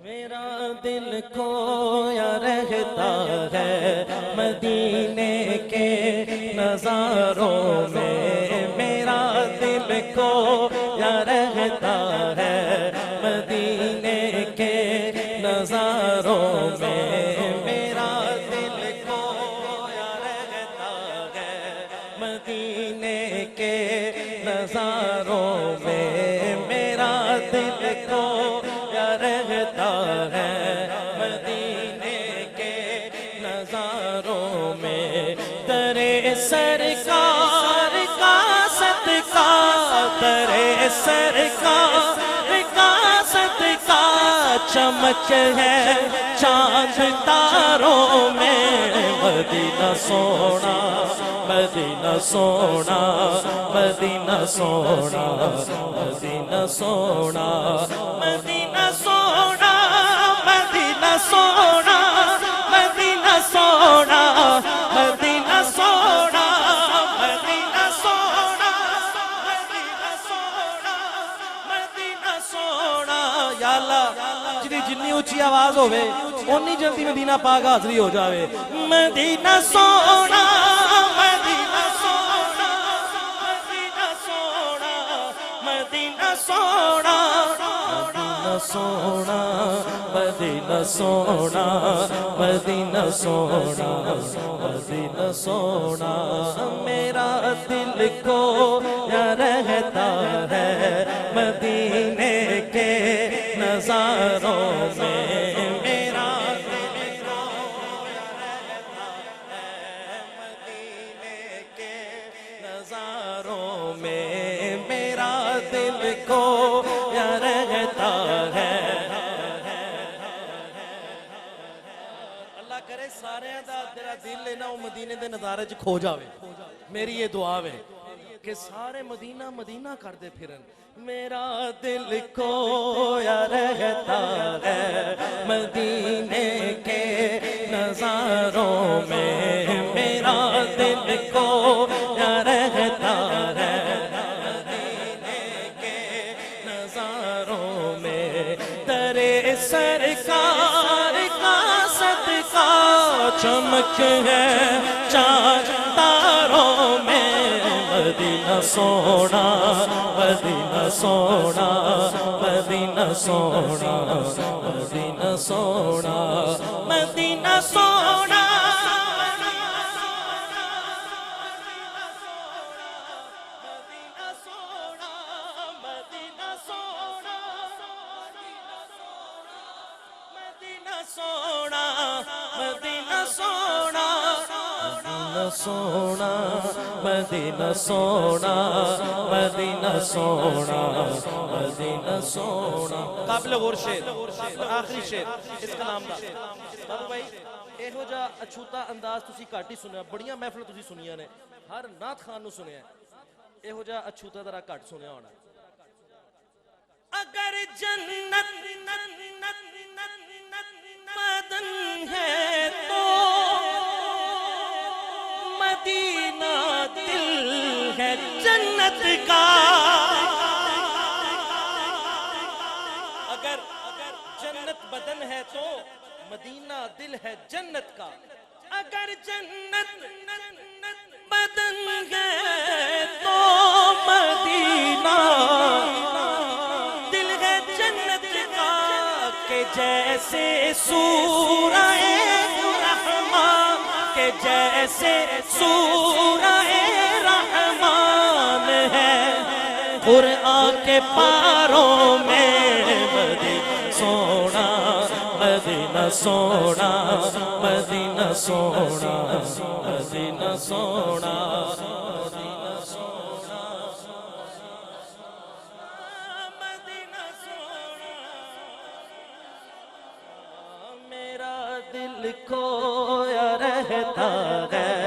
میرا دل کھویا رہتا ہے مدینے کے نظاروں میں، میرا دل کھویا رہتا ہے مدینے کے نظاروں میں، میرا دل کھویا رہتا ہے مدینے کے نظاروں میں، میرا دل کھویا رہتا ہے مدینے کے نظاروں میں، درے سرکار کا صدقہ، درے سرکار کا صدقہ، چمک ہے چاند تاروں میں، مدینہ سونا مدینہ سونا مدینہ سونا مدینہ سونا مدینہ سونا مدینہ سونا مدینہ سونا مدینہ سونا مدینہ سونا مدینہ سونا مدینہ سونا، یا اللہ جتنی اونچی آواز ہوئے اتنی جلدی مدینہ پاک حاضری ہو جاوے، مدینہ سونا مدینہ سونا مدینہ سونا مدینہ سونا مدینہ سونا مدینہ سونا مدینہ سونا، میرا دل کھویا رہتا ہے مدینے کے نظاروں میں، میرا دل کھویا رہتا ہے مدینے کے نظاروں میں، میرا دل کھویا رہتا ہے۔ اللہ کرے سارے دا تیرا دل لینا وہ مدینے دے نظارے چ کھو جاوے، میری یہ دعا ہے کہ سارے مدینہ مدینہ کر دے پھرن، میرا دل کھویا رہتا ہے مدینے کے نظاروں میں، میرا دل کھویا رہتا ہے مدینے کے نظاروں میں، درے سرکار کا صدقہ، چمک ہے چاند تاروں میں، مدینہ سونا مدینہ سونا مدینہ سونا مدینہ سونا مدینہ سونا مدینہ سونا مدینہ سونا مدینہ سونا مدینہ سونا سونا مدینہ سونا مدینہ سونا مدینہ سونا، قابل غور شعر آخری شعر اس کلام دا بابو بھائی، ایہو جا اچھوتا انداز تسی گھٹ ہی سنیا، بڑیاں محفل تسی سنیا نے، ہر نعت خان نو سنیا ہے، ایہو جا اچھوتا ذرا گھٹ سنیا ہونا۔ اگر جنت بدن ہے تو مدینہ دل ہے جنت کا، اگر جنت بدن ہے تو مدینہ دل ہے جنت کا، اگر جنت بدن ہے تو مدینہ دل ہے جنت کا، کہ جیسے سورہ رحمان کہ جیسے سورہ رحمان ہے قرآن کے پاروں میں، مدینہ سونا مدینہ سونا مدینہ سونا مدینہ سونا مدینہ سونا مدینہ سونا، میرا دل کھویا رہتا ہے